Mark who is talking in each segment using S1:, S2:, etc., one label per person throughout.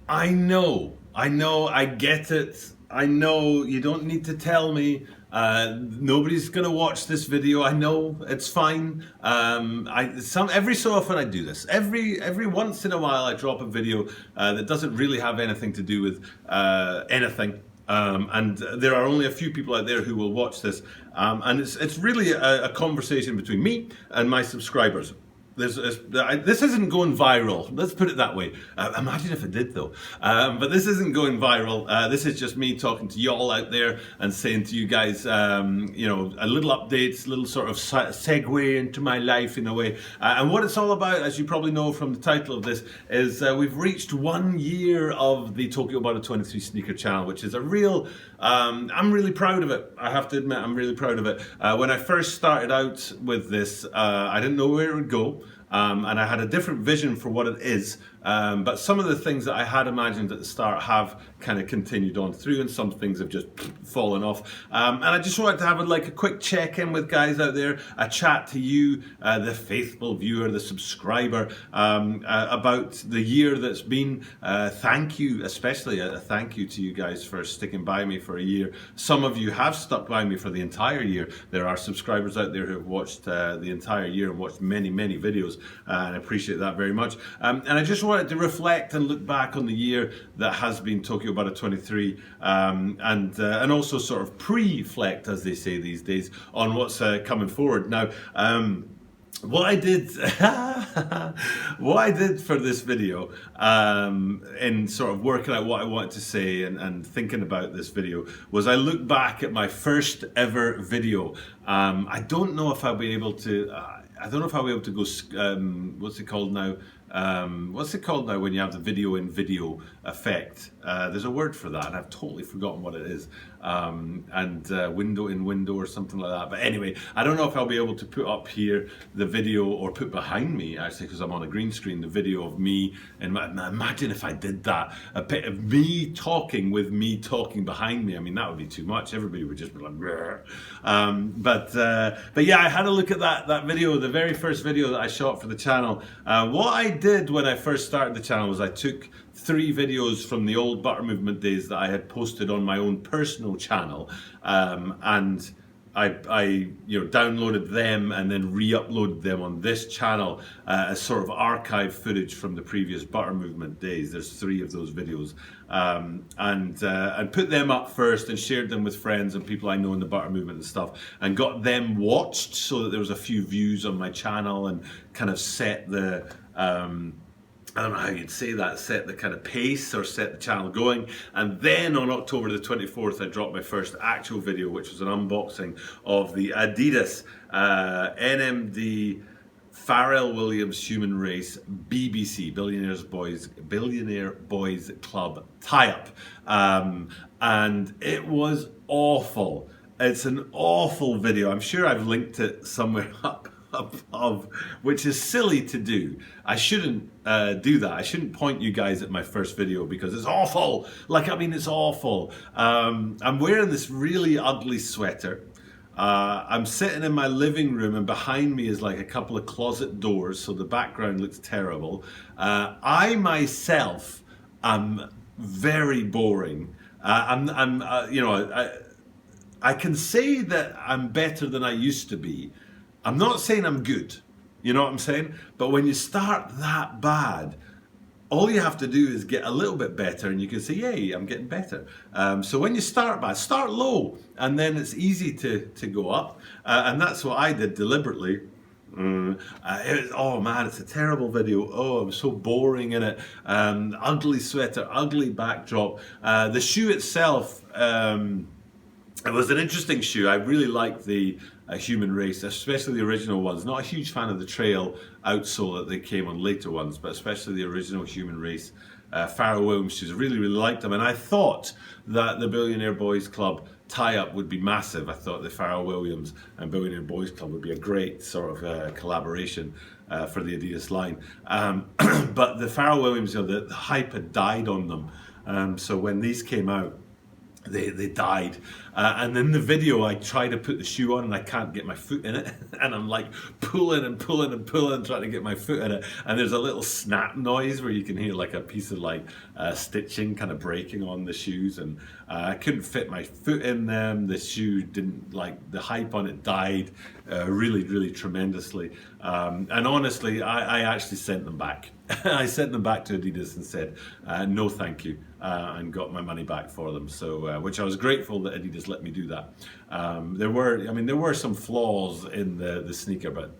S1: I get it. I know you don't need to tell me. Nobody's gonna watch this video. I know it's fine. Every so often I do this. Every once in a while I drop a video that doesn't really have anything to do with anything. And there are only a few people out there who will watch this, and it's really a conversation between me and my subscribers. This isn't going viral. Let's put it that way. Imagine if it did, though. But this isn't going viral. This is just me talking to y'all out there and saying to you guys, a little updates, little sort of segue into my life in a way. And what it's all about, as you probably know from the title of this, is we've reached 1 year of the Tokyo Butter 23 sneaker channel, which is a real. I'm really proud of it. I have to admit, I'm really proud of it. When I first started out with this, I didn't know where it would go. And I had a different vision for what it is, but some of the things that I had imagined at the start have kind of continued on through, and some things have just fallen off. And I just wanted to have a quick check-in with guys out there, a chat to you, the faithful viewer, the subscriber, about the year that's been. Thank you, especially a thank you to you guys for sticking by me for a year. Some of you have stuck by me for the entire year. There are subscribers out there who have watched the entire year and watched many, many videos. And I appreciate that very much. And I just wanted to reflect and look back on the year that has been Tokyo Butter 23, and also sort of pre-flect, as they say these days, on what's coming forward. Now, what I did for this video, in sort of working out what I wanted to say and thinking about this video, was I looked back at my first ever video. I don't know if I'll be able to. I don't know if I'll be able to go. What's it called now? What's it called now when you have the video in video effect? There's a word for that, and I've totally forgotten what it is. Window in window or something like that. But anyway, I don't know if I'll be able to put up here the video, or put behind me, actually, because I'm on a green screen, the video of me. And imagine if I did that, a bit of me talking with me talking behind me. I mean, that would be too much. Everybody would just be like, "Brr." But yeah, I had a look at that video, the very first video that I shot for the channel. What I did when I first started the channel was I took 3 videos from the old buttermovement days that I had posted on my own personal channel, and I downloaded them and then re-uploaded them on this channel as sort of archive footage from the previous buttermovement days. There's 3 of those videos, and put them up first and shared them with friends and people I know in the butter movement and stuff, and got them watched so that there was a few views on my channel, and kind of set the I don't know how you'd say that, set the kind of pace or set the channel going. And then on October the 24th, I dropped my first actual video, which was an unboxing of the Adidas NMD Pharrell Williams Human Race BBC, Billionaire Boys Club tie-up. And it was awful. It's an awful video. I'm sure I've linked it somewhere up above, which is silly to do. I shouldn't do that. I shouldn't point you guys at my first video because it's awful. It's awful. I'm wearing this really ugly sweater. I'm sitting in my living room, and behind me is like a couple of closet doors, so the background looks terrible. I myself am very boring. I can say that I'm better than I used to be. I'm not saying I'm good, you know what I'm saying? But when you start that bad, all you have to do is get a little bit better, and you can say, yay, I'm getting better. So when you start bad, start low, and then it's easy to go up. And that's what I did deliberately. Oh man, it's a terrible video. Oh, I'm so boring in it. Ugly sweater, ugly backdrop. The shoe itself, it was an interesting shoe. I really liked the Human Race, especially the original ones. Not a huge fan of the trail outsole that they came on later ones, but especially the original Human Race Pharrell Williams shoes. I really, really liked them, and I thought that the Billionaire Boys Club tie-up would be massive. I thought the Pharrell Williams and Billionaire Boys Club would be a great sort of collaboration for the Adidas line. But the Pharrell Williams, the hype had died on them. So when these came out, they died. And in the video, I try to put the shoe on and I can't get my foot in it. And I'm like pulling and pulling and pulling, trying to get my foot in it. And there's a little snap noise where you can hear like a piece of like stitching kind of breaking on the shoes. And I couldn't fit my foot in them. The shoe didn't, like, the hype on it died really, really tremendously. And honestly, I actually sent them back. I sent them back to Adidas and said, no, thank you, and got my money back for them. So, which I was grateful that Adidas let me do that. There were some flaws in the sneaker, but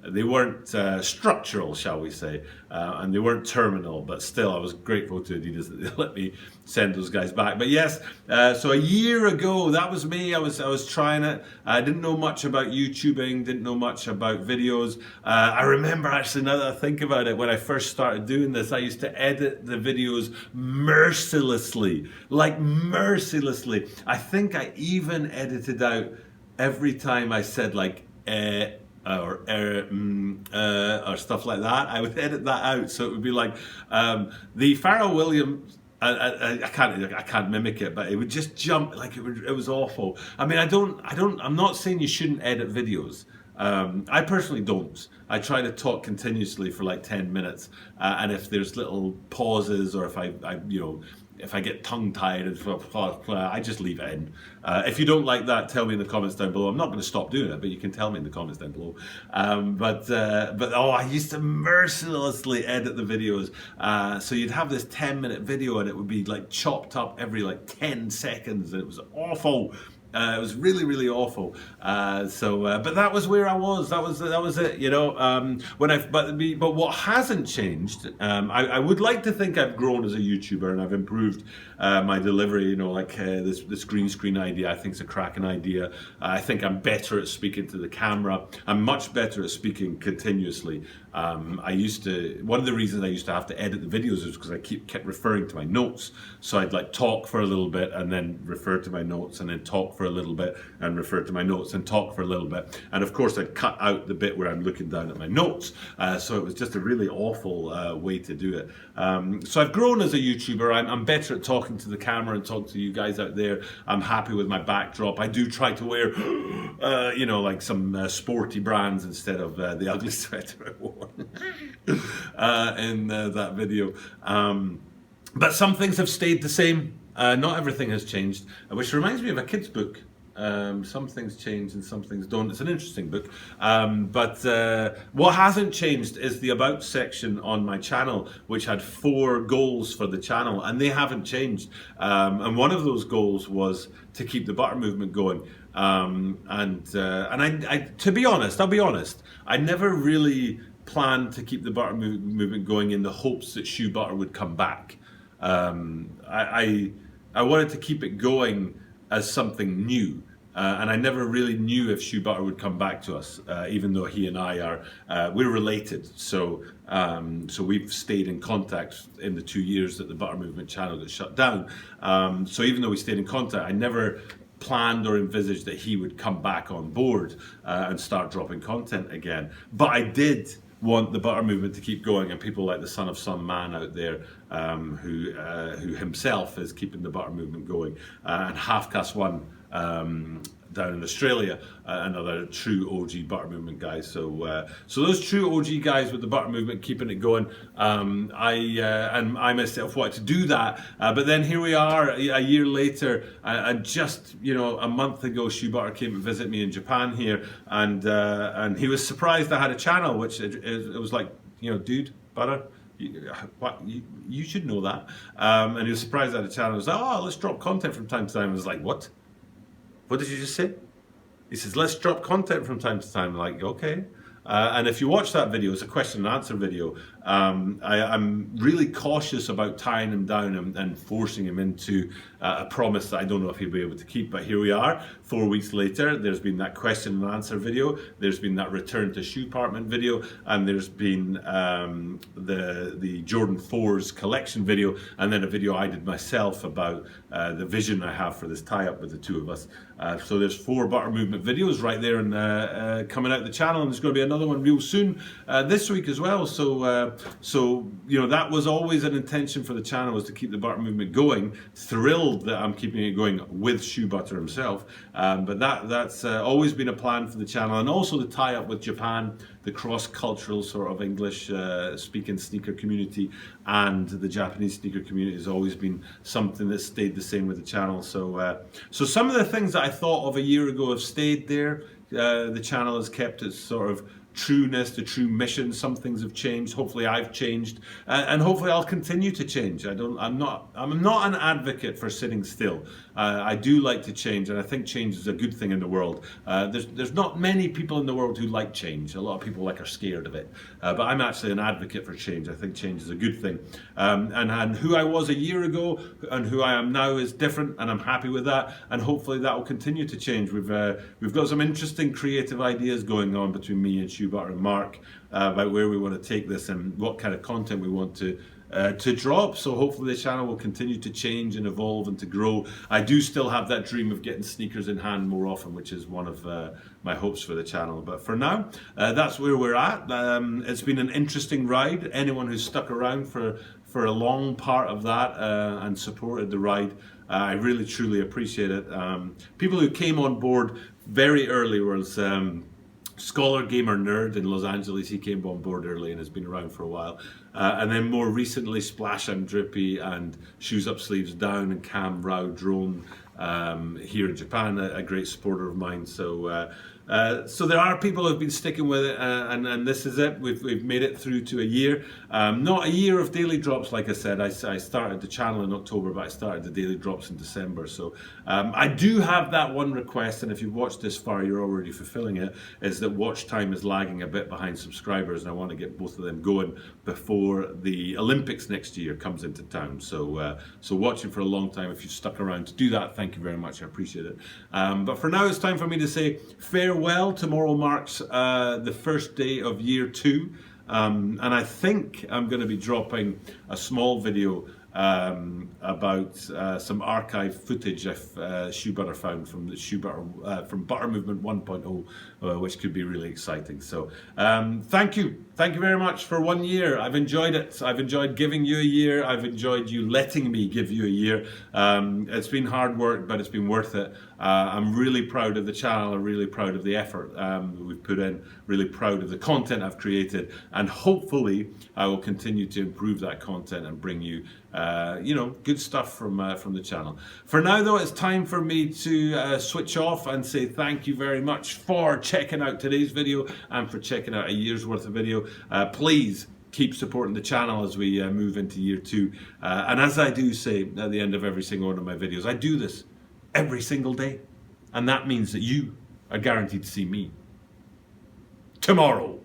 S1: they weren't structural, shall we say, and they weren't terminal. But still, I was grateful to Adidas that they let me send those guys back. But yes, so a year ago, that was me. I was trying it. I didn't know much about YouTubing, didn't know much about videos. I remember, actually, now that I think about it, when I first started doing this, I used to edit the videos mercilessly, like mercilessly. I think I even edited out every time I said like or stuff like that. I would edit that out, so it would be like the Pharrell Williams. I can't mimic it, but it would just jump like it was awful. I mean, I'm not saying you shouldn't edit videos. I personally don't. I try to talk continuously for like 10 minutes, and if there's little pauses, or if if I get tongue-tied and I just leave it in. If you don't like that, tell me in the comments down below. I'm not going to stop doing it, but you can tell me in the comments down below. But I used to mercilessly edit the videos. So you'd have this 10-minute video and it would be like chopped up every like 10 seconds. And it was awful. It was really, really awful. But that was where I was. That was it. But what hasn't changed? I would like to think I've grown as a YouTuber and I've improved my delivery. This green screen idea, I think, is a cracking idea. I think I'm better at speaking to the camera. I'm much better at speaking continuously. One of the reasons I used to have to edit the videos is because I kept referring to my notes. So I'd like talk for a little bit and then refer to my notes, and then talk for a little bit and refer to my notes and talk for a little bit. And of course I'd cut out the bit where I'm looking down at my notes. So it was just a really awful way to do it. So I've grown as a YouTuber. I'm better at talking to the camera and talking to you guys out there. I'm happy with my backdrop. I do try to wear, like some sporty brands instead of the ugly sweater I wore in that video. But some things have stayed the same. Not everything has changed, which reminds me of a kid's book. Some things change and some things don't. It's an interesting book. But what hasn't changed is the About section on my channel, which had 4 goals for the channel, and they haven't changed. And one of those goals was to keep the butter movement going. And to be honest, I'll be honest, I never really planned to keep the butter movement going in the hopes that Shoe Butter would come back. I wanted to keep it going as something new. And I never really knew if Shoe Butter would come back to us, even though he and I we're related. So we've stayed in contact in the 2 years that the Butter Movement channel got shut down. So even though we stayed in contact, I never planned or envisaged that he would come back on board and start dropping content again. But I did want the butter movement to keep going, and people like the Son of Some Man out there who himself is keeping the butter movement going, and Half Cast One down in Australia, another true OG butter movement guys. So those true OG guys with the butter movement keeping it going. I myself wanted to do that, but then here we are a year later, and just a month ago, Shoe Butter came to visit me in Japan here, and he was surprised I had a channel, which it was like, dude, butter. You should know that. And he was surprised I had a channel. He was like, oh, let's drop content from time to time. I was like, what? What did you just say? He says, let's drop content from time to time. I'm like, okay. And if you watch that video, it's a question and answer video. I'm really cautious about tying him down and forcing him into a promise that I don't know if he'll be able to keep. But here we are, 4 weeks later. There's been that question and answer video. There's been that return to shoe apartment video, and there's been the Jordan 4s collection video, and then a video I did myself about the vision I have for this tie-up with the two of us. So there's 4 butter movement videos right there and coming out the channel, and there's going to be another one real soon this week as well. So you know, that was always an intention for the channel, was to keep the butter movement going. Thrilled that I'm keeping it going with Shoe Butter himself, but that's always been a plan for the channel, and also to tie up with Japan, the cross-cultural sort of English speaking sneaker community and the Japanese sneaker community has always been something that stayed the same with the channel. So some of the things that I thought of a year ago have stayed there. The channel has kept its sort of trueness, the true mission. Some things have changed. Hopefully I've changed, and hopefully I'll continue to change. I'm not an advocate for sitting still. I do like to change, and I think change is a good thing in the world. There's not many people in the world who like change. A lot of people are scared of it, but I'm actually an advocate for change. I think change is a good thing, and who I was a year ago and who I am now is different, and I'm happy with that, and hopefully that will continue to change. We've got some interesting creative ideas going on between me and Shoe Butter and Mark about where we want to take this and what kind of content we want to drop. So hopefully the channel will continue to change and evolve and to grow. I do still have that dream of getting sneakers in hand more often, which is one of my hopes for the channel. But for now, that's where we're at. It's been an interesting ride. Anyone who's stuck around for a long part of that and supported the ride, I really truly appreciate it. People who came on board very early was Scholar Gamer Nerd in Los Angeles. He came on board early and has been around for a while. And then more recently, Splash I'm Drippy and Shoes Up Sleeves Down and Cam Rao Drone here in Japan, a great supporter of mine. So there are people who have been sticking with it, and this is it. We've made it through to a year. Not a year of daily drops, like I said. I started the channel in October, but I started the daily drops in December. So I do have that one request, and if you've watched this far, you're already fulfilling it, is that watch time is lagging a bit behind subscribers, and I want to get both of them going before the Olympics next year comes into town. So watching for a long time, if you've stuck around to do that, thank you very much. I appreciate it. But for now, it's time for me to say farewell. Tomorrow marks the first day of year 2, and I think I'm going to be dropping a small video about some archive footage Shoe Butter found from the from Butter Movement 1.0, which could be really exciting. So thank you very much for 1 year. I've enjoyed it. I've enjoyed giving you a year. I've enjoyed you letting me give you a year. It's been hard work, but it's been worth it. I'm really proud of the channel. I'm really proud of the effort we've put in. Really proud of the content I've created, and hopefully I will continue to improve that content and bring you you know, good stuff from the channel. For now though, it's time for me to switch off and say thank you very much for checking out today's video and for checking out a year's worth of video. Please keep supporting the channel as we move into year 2. And as I do say at the end of every single one of my videos, I do this every single day. And that means that you are guaranteed to see me tomorrow.